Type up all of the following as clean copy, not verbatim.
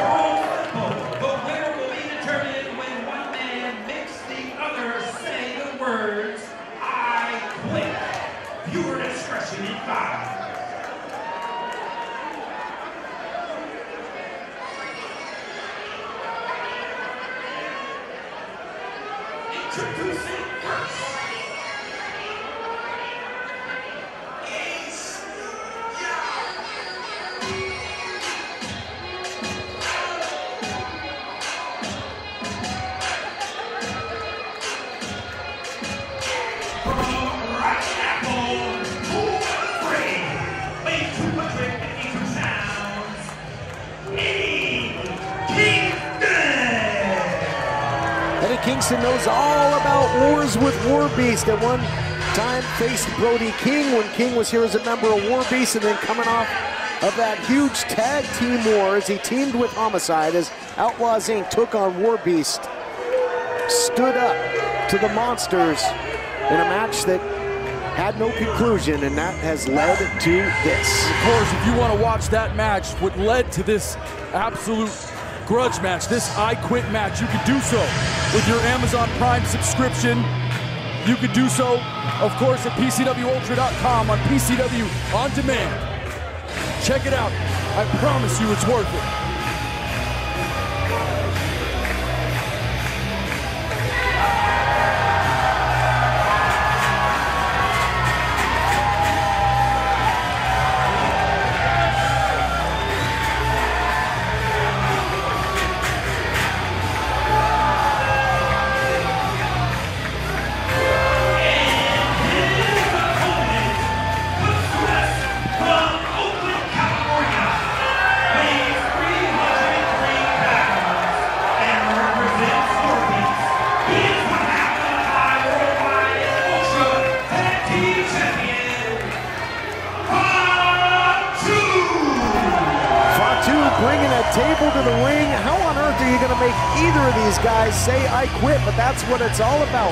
The winner will be determined when one man makes the other say the words, "I quit." Viewer discretion advised. Introducing first. Kingston knows all about wars with War Beast. At one time faced Brody King when King was here as a member of War Beast, and then coming off of that huge tag team war as he teamed with Homicide as Outlaws Inc. took on War Beast. Stood up to the Monsters in a match that had no conclusion, and that has led to this. Of course, if you want to watch that match, what led to this absolute grudge match, this I Quit match, you could do so with your Amazon Prime subscription. You could do so, of course, at PCWUltra.com on PCW On Demand. Check it out. I promise you it's worth it. Table to the ring. How on earth are you going to make either of these guys say I quit? But that's what it's all about.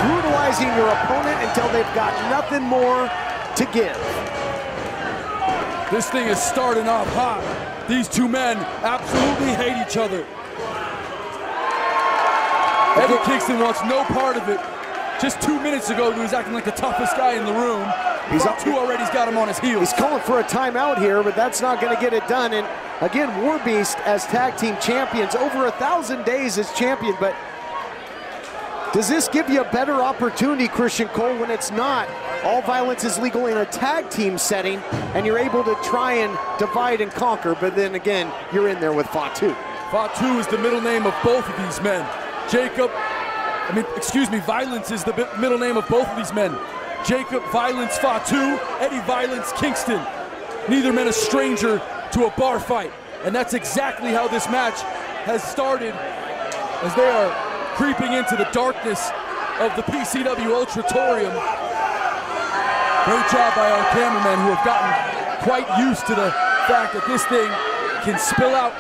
Brutalizing your opponent until they've got nothing more to give. This thing is starting off hot. These two men absolutely hate each other. Eddie Kingston wants no part of it. Just 2 minutes ago, he was acting like the toughest guy in the room. Fatu already's got him on his heels. He's calling for a timeout here, but that's not going to get it done. And again, War Beast as tag team champions, over 1,000 days as champion, but does this give you a better opportunity, Christian Cole, when it's not? All violence is legal in a tag team setting, and you're able to try and divide and conquer, but then again, you're in there with Fatu. Fatu is the middle name of both of these men. Violence is the middle name of both of these men. Jacob Violence Fatu, Eddie Violence Kingston. Neither man a stranger to a bar fight. And that's exactly how this match has started as they are creeping into the darkness of the PCW Ultratorium. Great job by our cameramen who have gotten quite used to the fact that this thing can spill out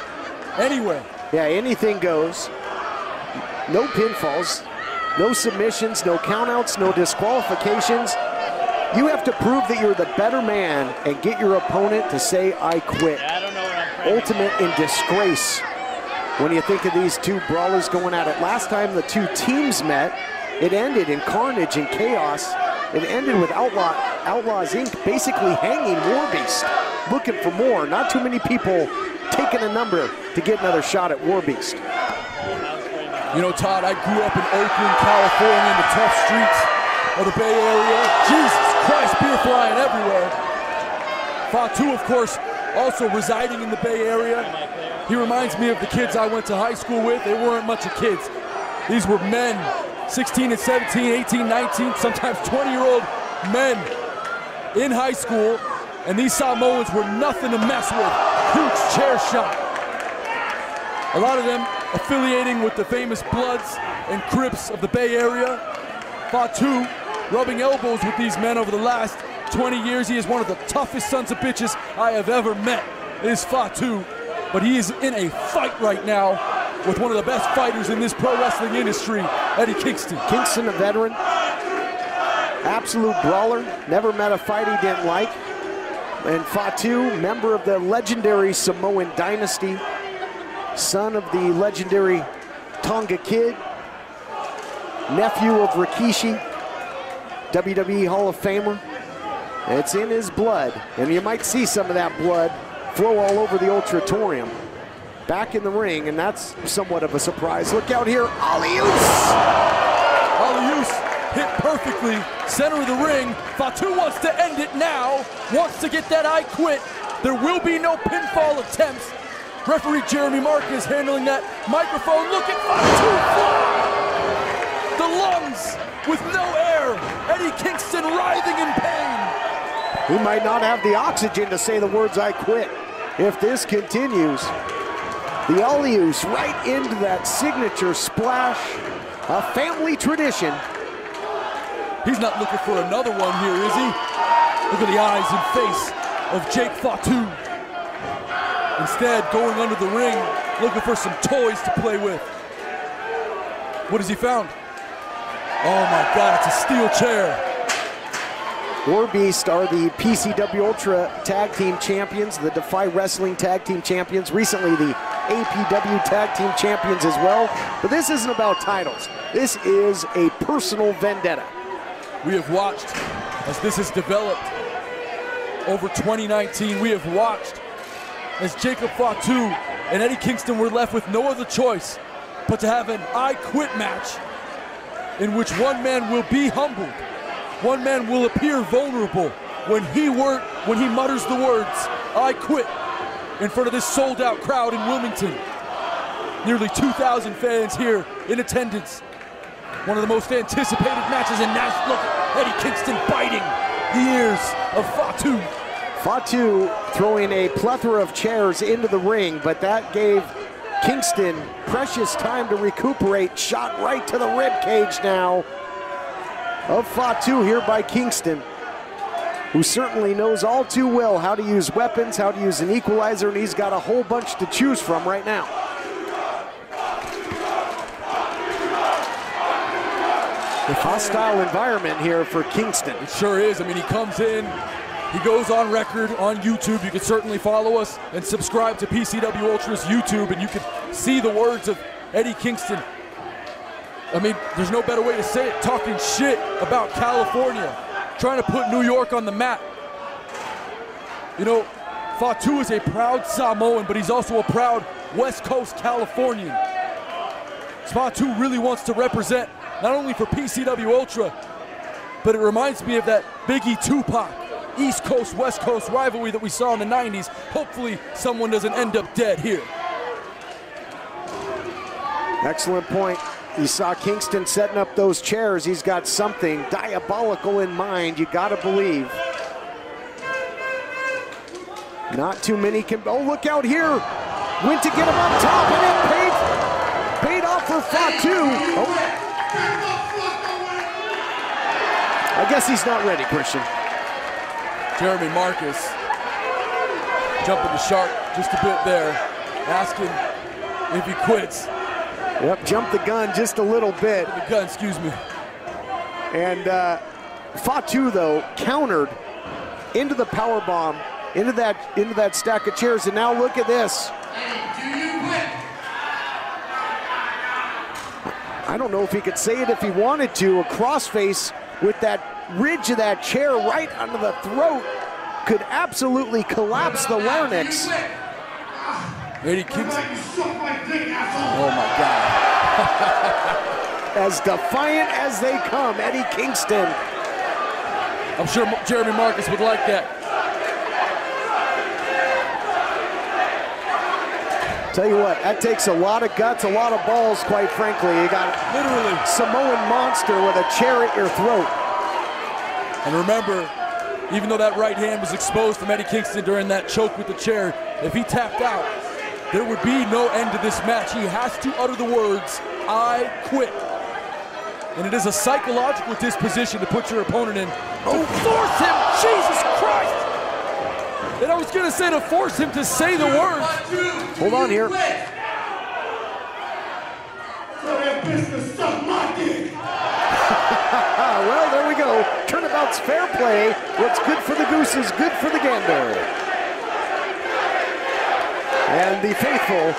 anywhere. Yeah, anything goes. No pinfalls, no submissions, no countouts, no disqualifications. You have to prove that you're the better man and get your opponent to say, I quit. Yeah, I don't know what I'm Ultimate in disgrace when you think of these two brawlers going at it. Last time the two teams met, it ended in carnage and chaos. It ended with Outlaws Inc. basically hanging War Beast, looking for more. Not too many people taking a number to get another shot at War Beast. You know, Todd, I grew up in Oakland, California, in the tough streets of the Bay Area. Jesus Christ, beer flying everywhere. Fatu, of course, also residing in the Bay Area. He reminds me of the kids I went to high school with. They weren't much of kids. These were men, 16 and 17, 18, 19, sometimes 20-year-old men in high school, and these Samoans were nothing to mess with. Huge chair shot. A lot of them affiliating with the famous Bloods and Crips of the Bay Area. Fatu rubbing elbows with these men over the last 20 years. He is one of the toughest sons of bitches I have ever met, is Fatu. But he is in a fight right now with one of the best fighters in this pro wrestling industry, Eddie Kingston. Kingston, a veteran, absolute brawler, never met a fight he didn't like. And Fatu, member of the legendary Samoan dynasty. son of the legendary Tonga Kid, nephew of Rikishi, WWE Hall of Famer. It's in his blood, and you might see some of that blood flow all over the Ultratorium. Back in the ring, and that's somewhat of a surprise. Look out here, Alius! Alius hit perfectly, center of the ring. Fatu wants to end it now, wants to get that I quit. There will be no pinfall attempts. Referee Jeremy Marcus handling that microphone. Look at Fatu fly! The lungs with no air. Eddie Kingston writhing in pain. He might not have the oxygen to say the words I quit if this continues. The Alius right into that signature splash, a family tradition. He's not looking for another one here, is he? Look at the eyes and face of Jake Fatu. Instead, going under the ring, looking for some toys to play with. What has he found? Oh my God, it's a steel chair. War Beast are the PCW Ultra Tag Team Champions, the Defy Wrestling Tag Team Champions, recently the APW Tag Team Champions as well. But this isn't about titles. This is a personal vendetta. We have watched as this has developed over 2019. We have watched as Jacob Fatu and Eddie Kingston were left with no other choice but to have an I Quit match in which one man will be humbled. One man will appear vulnerable when he mutters the words, I quit, in front of this sold-out crowd in Wilmington. Nearly 2,000 fans here in attendance. One of the most anticipated matches in Nash. Look, Eddie Kingston biting the ears of Fatu. Fatu throwing a plethora of chairs into the ring, but that gave Kingston precious time to recuperate. Shot right to the rib cage now of Fatu here by Kingston, who certainly knows all too well how to use weapons, how to use an equalizer, and he's got a whole bunch to choose from right now. A hostile environment here for Kingston. It sure is. I mean, he comes in, he goes on record on YouTube. You can certainly follow us and subscribe to PCW Ultra's YouTube, and you can see the words of Eddie Kingston. I mean, there's no better way to say it, talking shit about California, trying to put New York on the map. You know, Fatu is a proud Samoan, but he's also a proud West Coast Californian. Fatu really wants to represent not only for PCW Ultra, but it reminds me of that Biggie Tupac East Coast, West Coast rivalry that we saw in the 90s. Hopefully someone doesn't end up dead here. Excellent point. You saw Kingston setting up those chairs. He's got something diabolical in mind, you gotta believe. Not too many can, oh, look out here. Went to get him up top, and it paid off for Fatu. Oh. I guess he's not ready, Christian. Jeremy Marcus jumping the shark just a bit there, asking if he quits. Yep, jumped the gun just a little bit. The gun, excuse me. And Fatu, though, countered into the power bomb, into that stack of chairs, and now look at this. I don't know if he could say it if he wanted to. A crossface with that ridge of that chair right under the throat could absolutely collapse the larynx. Eddie Kingston. Oh my God. As defiant as they come, Eddie Kingston. I'm sure Jeremy Marcus would like that. Tell you what, that takes a lot of guts, a lot of balls, quite frankly. You got literally Samoan monster with a chair at your throat. And remember, even though that right hand was exposed from Eddie Kingston during that choke with the chair, if he tapped out, there would be no end to this match. He has to utter the words, I quit. And it is a psychological disposition to put your opponent in. To force him, Jesus Christ! And I was gonna say to force him to say the words. Hold on here. Well, there we go. Turnabout's fair play. What's good for the goose is good for the gander. And the faithful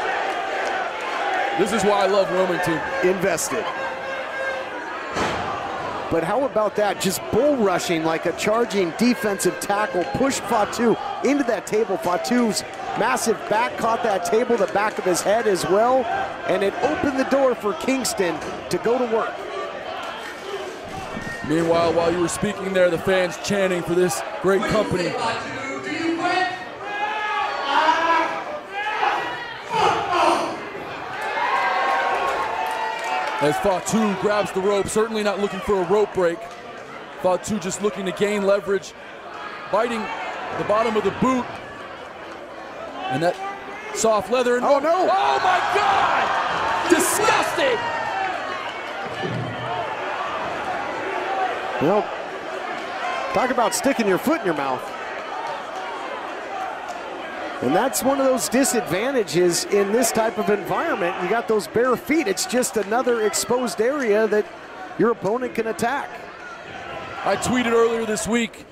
This is why I love Wilmington. Invested. But how about that? Just bull rushing like a charging defensive tackle. Pushed Fatu into that table. Fatu's massive back caught that table, the back of his head as well. And it opened the door for Kingston to go to work. Meanwhile, while you were speaking there, the fans chanting for this great company. As Fatu grabs the rope, certainly not looking for a rope break. Fatu just looking to gain leverage, biting the bottom of the boot. And that soft leather. Oh no! Oh my God! Disgusting! Well, talk about sticking your foot in your mouth. And that's one of those disadvantages in this type of environment. You got those bare feet. It's just another exposed area that your opponent can attack. I tweeted earlier this week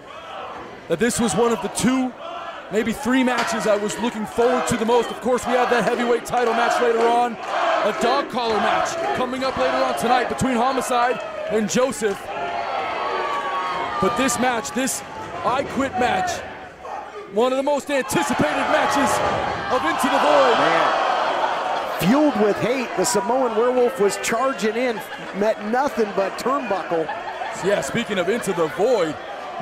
that this was one of the 2, maybe 3 matches I was looking forward to the most. Of course, we have that heavyweight title match later on. A dog collar match coming up later on tonight between Homicide and Joseph. But this match, this I Quit match, one of the most anticipated matches of Into the Void. Man, fueled with hate, the Samoan Werewolf was charging in, met nothing but turnbuckle. Yeah, speaking of Into the Void,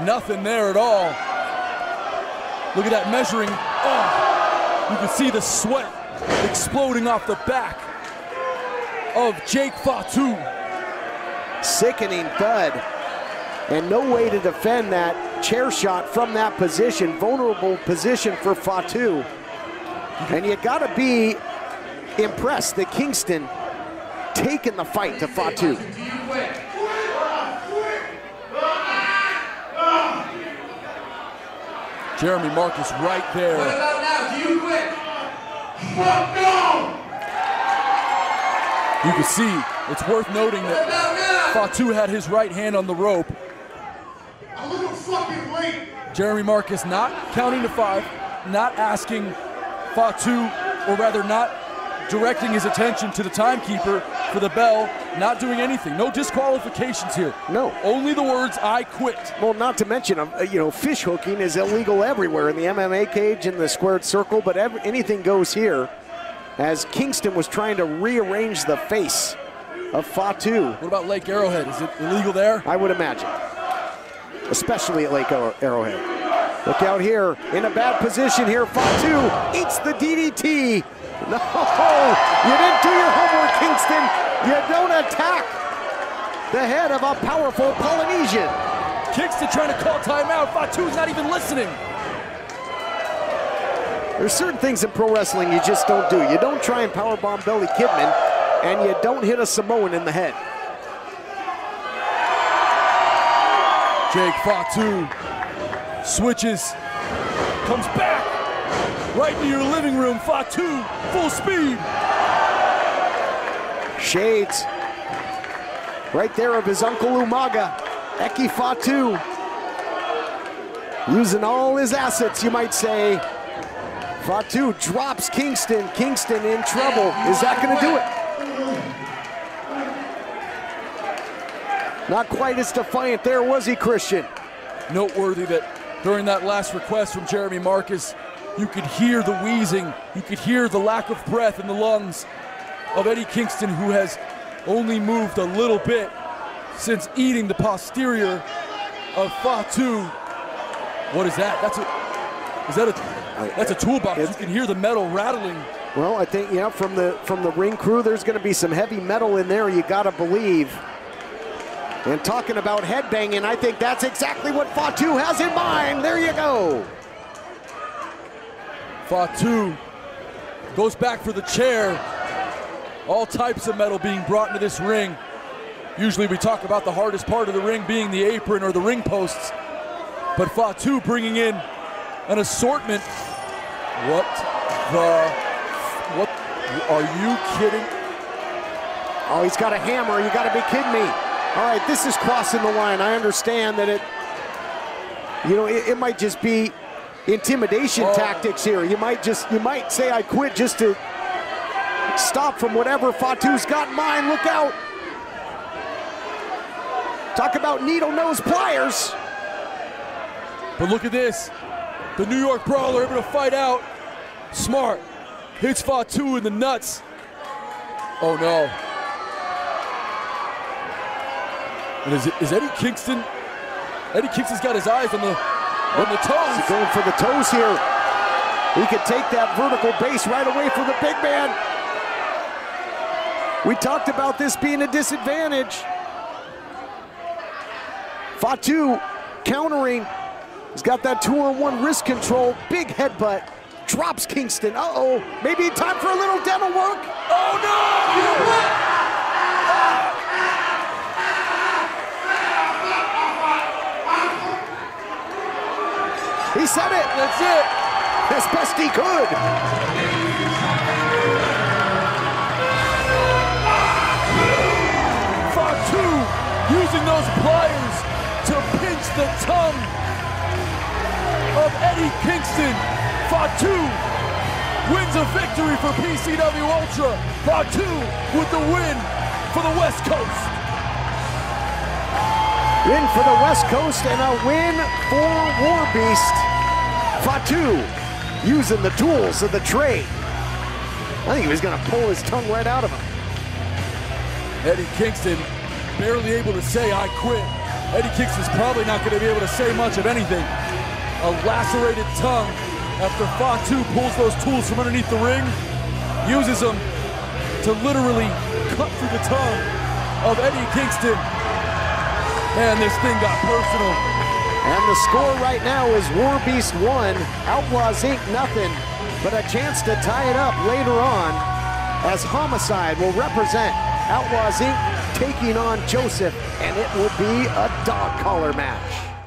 nothing there at all. Look at that measuring. Oh, you can see the sweat exploding off the back of Jake Fatu. Sickening thud. And no way to defend that chair shot from that position. Vulnerable position for Fatu. And you gotta be impressed that Kingston taking the fight to Fatu. Jeremy Marcus right there. What about now? Do you quit? Fuck no! You can see, it's worth noting that Fatu had his right hand on the rope. A little fucking late. Jeremy Marcus not counting to 5, not asking Fatu, or rather not directing his attention to the timekeeper for the bell, not doing anything. No disqualifications here. No. Only the words, I quit. Well, not to mention, fish hooking is illegal everywhere in the MMA cage, in the squared circle, but anything goes here, as Kingston was trying to rearrange the face of Fatu. What about Lake Arrowhead? Is it illegal there? I would imagine, especially at Lake Arrowhead. Look out here, in a bad position here, Fatu eats the DDT. No, you didn't do your homework, Kingston. You don't attack the head of a powerful Polynesian. Kingston trying to call timeout. Fatu's not even listening. There's certain things in pro wrestling you just don't do. You don't try and powerbomb Billy Kidman, and you don't hit a Samoan in the head. Jake Fatu switches, comes back right into your living room. Fatu, full speed. Shades right there of his Uncle Umaga, Eki Fatu. Using all his assets, you might say. Fatu drops Kingston. Kingston in trouble. Is that going to do it? Not quite as defiant there, was he, Christian? Noteworthy that during that last request from Jeremy Marcus, you could hear the wheezing, you could hear the lack of breath in the lungs of Eddie Kingston, who has only moved a little bit since eating the posterior of Fatu. What is that? That's a toolbox. You can hear the metal rattling. Well, I think, yeah, from the ring crew, there's going to be some heavy metal in there, you got to believe. And talking about headbanging, I think that's exactly what Fatu has in mind. There you go. Fatu goes back for the chair. All types of metal being brought into this ring. Usually we talk about the hardest part of the ring being the apron or the ring posts. But Fatu bringing in an assortment. What, are you kidding? Oh, he's got a hammer, you gotta be kidding me. All right, this is crossing the line. I understand that it might just be intimidation tactics here. You might say I quit just to stop from whatever Fatu's got in mind. Look out. Talk about needle nose pliers. But look at this. The New York Brawler able to fight out. Smart. Hits Fatu in the nuts. Oh no. And is Eddie Kingston? Eddie Kingston's got his eyes on the toes. He's going for the toes here. He could take that vertical base right away from the big man. We talked about this being a disadvantage. Fatu countering. He's got that 2-on-1 wrist control. Big headbutt. Drops Kingston. Uh-oh. Maybe time for a little dental work. Oh no! He said it. That's it. As best he could. Fatu using those pliers to pinch the tongue of Eddie Kingston. Fatu wins a victory for PCW Ultra. Fatu with the win for the West Coast. Win for the West Coast and a win for War Beast. Fatu using the tools of the trade. I think he was gonna pull his tongue right out of him. Eddie Kingston barely able to say I quit. Eddie Kingston's probably not gonna be able to say much of anything. A lacerated tongue after Fatu pulls those tools from underneath the ring, uses them to literally cut through the tongue of Eddie Kingston. And this thing got personal. And the score right now is War Beast 1, Outlaws Inc. nothing, but a chance to tie it up later on as Homicide will represent Outlaws Inc. taking on Joseph, and it will be a dog collar match.